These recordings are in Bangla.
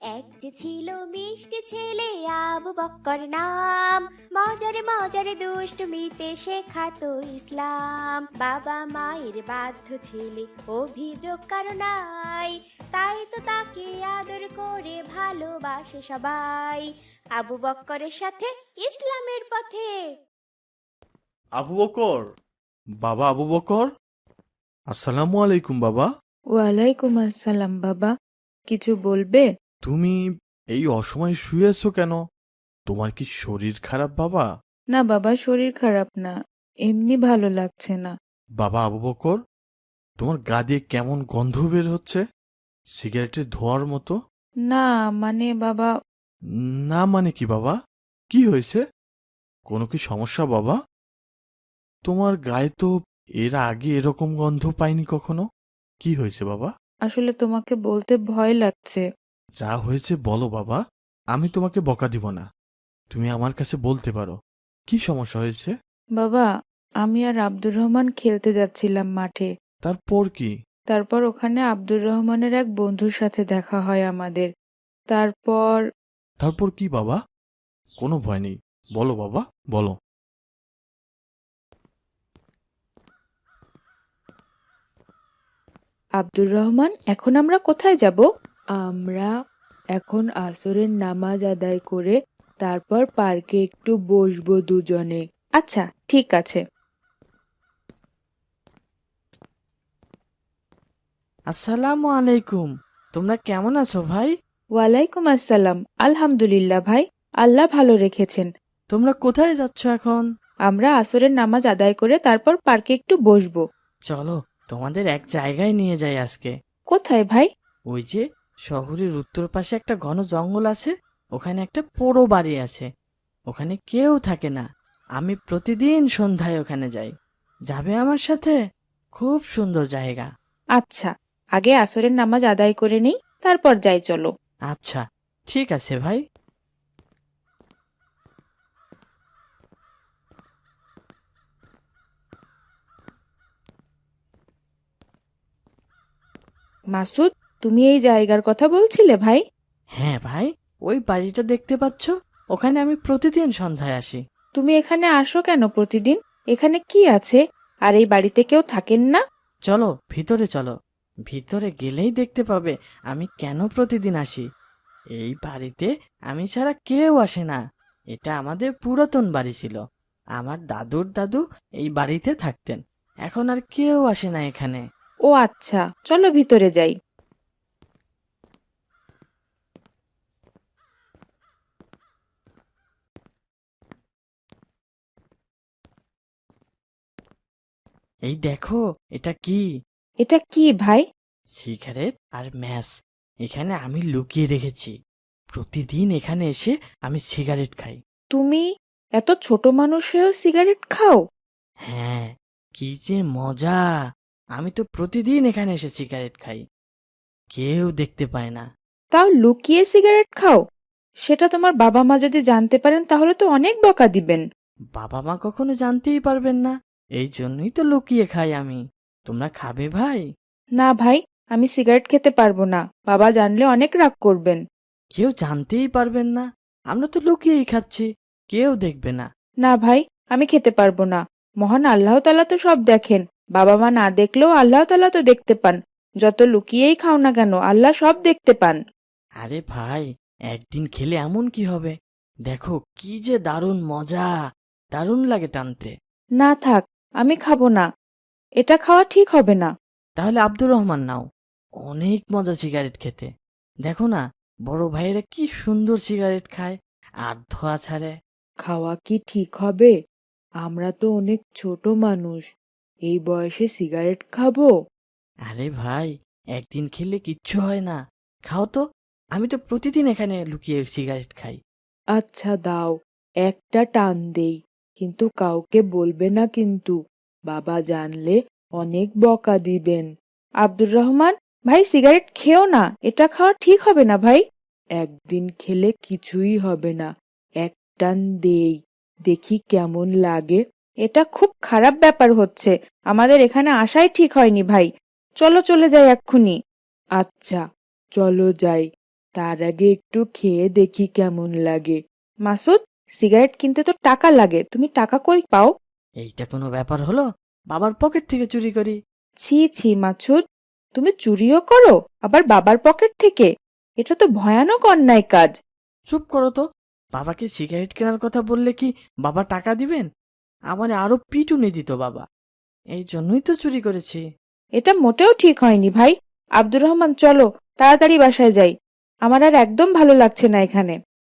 এক যে ছিল মিষ্টি ছেলে আবু বক্কর নাম, মজারে মজারে দুষ্টমিতে শেখাতো ইসলাম। বাবা মায়ের বাধ্য ছেলে, অভিযোগ কারো নাই, তাই তো তাকে আদর করে ভালোবাসে সবাই। আবু বক্করের সাথে ইসলামের পথে। আবু বকর, বাবা আবু বকর, আসসালামু আলাইকুম বাবা। ওয়ালাইকুম আসসালাম বাবা, কিছু বলবে? তুমি এই অসময়ে শুয়ে আছো কেন? তোমার কি শরীর খারাপ বাবা? না বাবা, শরীর খারাপ না, এমনি ভালো লাগছে না। বাবা আবু বকর, তোমার গা দিয়ে কেমন গন্ধ বের হচ্ছে, সিগারেটের ধোঁয়ার মতো। না মানে বাবা, না মানে কি বাবা? কি হয়েছে? কোনো কি সমস্যা বাবা? তোমার গায়ে তো এর আগে এরকম গন্ধ পাইনি কখনো। কি হয়েছে বাবা? আসলে তোমাকে বলতে ভয় লাগছে। যা হয়েছে বলো বাবা, আমি তোমাকে বকা দিব না, তুমি আমার কাছে বলতে পারো। কি সমস্যা হয়েছে? বাবা, আমি আর আব্দুর রহমান খেলতে যাচ্ছিলাম মাঠে। তারপর কি? তারপর ওখানে আব্দুর রহমানের এক বন্ধুর সাথে দেখা হয় আমাদের। তারপর তারপর কি বাবা? কোনো ভয় নেই, বলো বাবা, বলো। আব্দুর রহমান, এখন আমরা কোথায় যাব? আমরা এখন আসরের নামাজ আদায় করে তারপর পার্কে একটু বসবো দুজনে। আচ্ছা, ঠিক আছে। আসসালামু আলাইকুম। তোমরা কেমন আছো ভাই? ওয়ালাইকুম আসসালাম। আলহামদুলিল্লাহ ভাই, আল্লাহ ভালো রেখেছেন। তোমরা কোথায় যাচ্ছ এখন? আমরা আসরের নামাজ আদায় করে তারপর পার্কে একটু বসবো। চলো, তোমাদের এক জায়গায় নিয়ে যাই আজকে। কোথায় ভাই? ওই যে শহরের উত্তর পাশে একটা ঘন জঙ্গল আছে, ওখানে একটা পোড়ো বাড়ি আছে, ওখানে কেউ থাকে না। আমি প্রতিদিন সন্ধ্যায় ওখানে যাই। যাবে আমার সাথে? খুব সুন্দর জায়গা। আচ্ছা, আগে আসরের নামাজ আদায় করে নেই, তারপর যাই চলো। আচ্ছা, ঠিক আছে ভাই। মাসুদ, তুমি এই জায়গার কথা বলছিলে ভাই? হ্যাঁ ভাই, ওই বাড়িটা দেখতে পাচ্ছ, ওখানে আমি প্রতিদিন সন্ধ্যায় আসি। তুমি এখানে আসো কেন প্রতিদিন? এখানে কি আছে? আর এই বাড়িতে কেউ থাকেন না? চলো ভিতরে চলো, ভিতরে গেলেই দেখতে পাবে আমি কেন প্রতিদিন আসি। এই বাড়িতে আমি ছাড়া কেউ আসে না। এটা আমাদের পুরাতন বাড়ি ছিল। আমার দাদুর দাদু এই বাড়িতে থাকতেন। এখন আর কেউ আসে না এখানে। ও আচ্ছা, চলো ভিতরে যাই। এই দেখো, এটা কি? এটা কি ভাই? সিগারেট আর ম্যাচ। এখানে আমি লুকিয়ে রেখেছি। প্রতিদিন এখানে এসে আমি সিগারেট খাই। তুমি এত ছোট মানুষ হয়েও সিগারেট খাও? হ্যাঁ, কি যে মজা! আমি তো প্রতিদিন এখানে এসে সিগারেট খাই, কেউ দেখতে পায় না। তাও লুকিয়ে সিগারেট খাও? সেটা তোমার বাবা মা যদি জানতে পারেন তাহলে তো অনেক বকা দিবেন। বাবা মা কখনো জানতেই পারবেন না, এই জন্যই তো লুকিয়ে খাই আমি। তোমরা খাবে ভাই? না ভাই, আমি সিগারেট খেতে পারবো না, বাবা জানলে অনেক রাগ করবেন। কেউ জানতেই পারবেন না, আমরা তো লুকিয়েই খাচ্ছি, কেউ দেখবে না। না ভাই, আমি খেতে পারবো না। মহান আল্লাহ তাআলা তো সব দেখেন, বাবা মা না দেখলেও আল্লাহ তাআলা তো দেখতে পান। যত লুকিয়েই খাও না কেন, আল্লাহ সব দেখতে পান। আরে ভাই, একদিন খেলে এমন কি হবে? দেখো কি যে দারুণ মজা, দারুণ লাগে টানতে। না থাক, আমি খাবো না, এটা খাওয়া ঠিক হবে না। তাহলে আব্দুর রহমান নাও, অনেক মজা সিগারেট খেতে। দেখো না, বড় ভাইয়েরা কি সুন্দর সিগারেট খায় আর ধোঁয়া ছাড়ে। খাওয়া কি ঠিক হবে? আমরা তো অনেক ছোট মানুষ, এই বয়সে সিগারেট খাবো? আরে ভাই, একদিন খেলে কিচ্ছু হয় না, খাও তো। আমি তো প্রতিদিন এখানে লুকিয়ে সিগারেট খাই। আচ্ছা দাও, একটা টান দেই, কিন্তু কাউকে বলবে না কিন্তু, বাবা জানলে অনেক বকা দিবেন। আব্দুর রহমান ভাই, সিগারেট খেও না, এটা খাওয়া ঠিক হবে না ভাই। একদিন খেলে কিছুই হবে না, এক টান দেই, দেখি কেমন লাগে। এটা খুব খারাপ ব্যাপার হচ্ছে, আমাদের এখানে আসাই ঠিক হয়নি ভাই। চলো চলে যাই এক্ষুনি। আচ্ছা, চলো যাই, তার আগে একটু খেয়ে দেখি কেমন লাগে। মাসুদ, সিগারেট কিনতে তো টাকা লাগে, তুমি টাকা কই পাও? এইটা কোনো ব্যাপার হলো? বাবার পকেট থেকে চুরি করি। ছি ছি মাসুদ, তুমি চুরিও করো, আবার বাবার পকেট থেকে? এটা তো ভয়ানক অন্যায় কাজ। চুপ করো তো। বাবাকে সিগারেট কেনার কথা বললে কি বাবা টাকা দিবেন? আমার আরো পিটুনি দিত বাবা। এই জন্যই তো চুরি করেছি। এটা মোটেও ঠিক হয়নি ভাই। আব্দুর রহমান, চলো তাড়াতাড়ি বাসায় যাই, আমার আর একদম ভালো লাগছে না এখানে।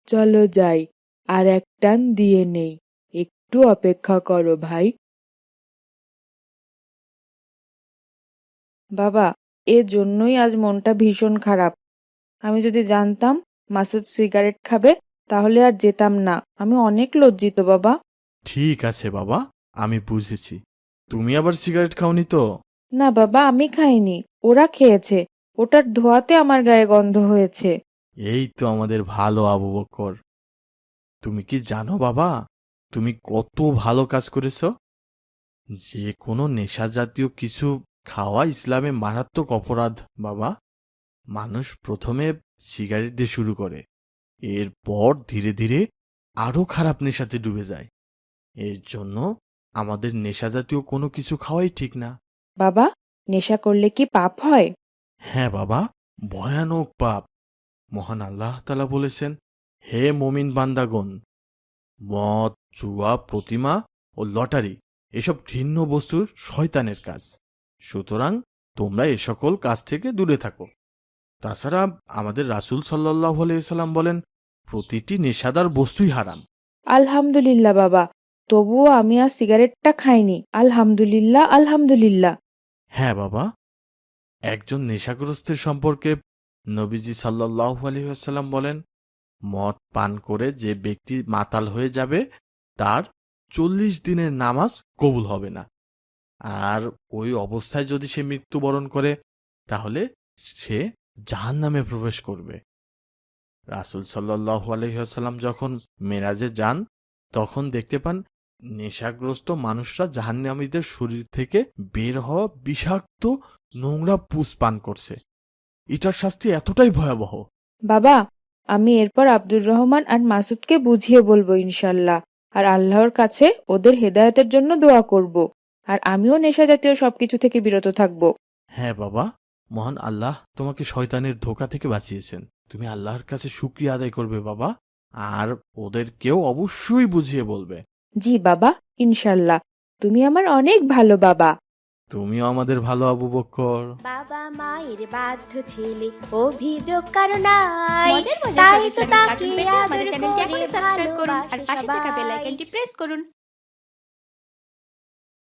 চলো যাই, আর এক টান দিয়ে নেই, একটু অপেক্ষা করো ভাই। বাবা, এর জন্যই আজ মনটা ভীষণ খারাপ। আমি যদি জানতাম মাসুদ সিগারেট খাবে তাহলে আর যেতাম না। আমি অনেক লজ্জিত বাবা। ঠিক আছে বাবা, আমি বুঝেছি। তুমি আবার সিগারেট খাওনি তো? না বাবা, আমি খাইনি, ওরা খেয়েছে, ওটার ধোঁয়াতে আমার গায়ে গন্ধ হয়েছে। এই তো আমাদের ভালো আবু বকর। তুমি কি জানো বাবা, তুমি কত ভালো কাজ করেছো? যে কোনো নেশা জাতীয় কিছু খাওয়া ইসলামে মারাত্মক অপরাধ বাবা। মানুষ প্রথমে সিগারেট দিয়ে শুরু করে, এরপর ধীরে ধীরে আরো খারাপ নেশাতে ডুবে যায়। এর জন্য আমাদের নেশা জাতীয় কোনো কিছু খাওয়াই ঠিক না। বাবা, নেশা করলে কি পাপ হয়? হ্যাঁ বাবা, ভয়ানক পাপ। মহান আল্লাহ তাআলা বলেছেন, হে মুমিন বান্দাগণ, মদ, জুয়া, প্রতিমা ও লটারি এসব ঘৃণ্য বস্তুর শয়তানের কাজ। সুতরাং তোমরা এ সকল কাজ থেকে দূরে থাকো। তাছাড়া আমাদের রাসূল সাল্লাল্লাহু আলাইহি সাল্লাম বলেন, প্রতিটি নেশাদার বস্তুই হারাম। আলহামদুলিল্লাহ বাবা, তবুও আমি আর সিগারেটটা খাইনি। আলহামদুলিল্লাহ, আলহামদুলিল্লাহ। হ্যাঁ বাবা, একজন নেশাগ্রস্তের সম্পর্কে নবীজি সাল্লাল্লাহু আলাইহি ওয়াসাল্লাম বলেন, মদ পান করে যে ব্যক্তি মাতাল হয়ে যাবে তার 40 দিনের নামাজ কবুল হবে না। আর ওই অবস্থায় যদি সে মৃত্যুবরণ করে তাহলে সে জাহান্নামে প্রবেশ করবে। রাসূল সাল্লাল্লাহু আলাইহি ওয়াসাল্লাম যখন মেরাজে যান তখন দেখতে পান নেশাগ্রস্ত মানুষরা জাহান্নামীদের শরীর থেকে বের হওয়া বিষাক্ত নোংরা পুষ পান করছে। এটার শাস্তি এতটাই ভয়াবহ। বাবা, আমি এরপর আব্দুর রহমান আর মাসুদকে বুঝিয়ে বলবো ইনশাল্লাহ, আর আল্লাহর কাছে ওদের হেদায়েতের জন্য দোয়া করব। আর আমিও নেশা জাতীয় সবকিছু থেকে বিরত থাকব। হ্যাঁ বাবা, মহান আল্লাহ তোমাকে শয়তানের ধোঁকা থেকে বাঁচিয়েছেন। তুমি আল্লাহর কাছে শুকরিয়া আদায় করবে বাবা, আর ওদেরকেও অবশ্যই বুঝিয়ে বলবে। জি বাবা, ইনশাল্লাহ। তুমি আমার অনেক ভালো বাবা। তুমিও আমাদের ভালো আবু বকর। বাবা মায়ের বাধ্য ছেলে, অভিযোগ কারো নাই। মজার মজার তাই সব তো ইসলামিক তাকে কার্টুন পেতে আমাদের আদর চ্যানেলটি করে এখনই সাবস্ক্রাইব করুন আর ভালোবাসে পাশে থাকা সবাই। বেল আইকনটি প্রেস করুন।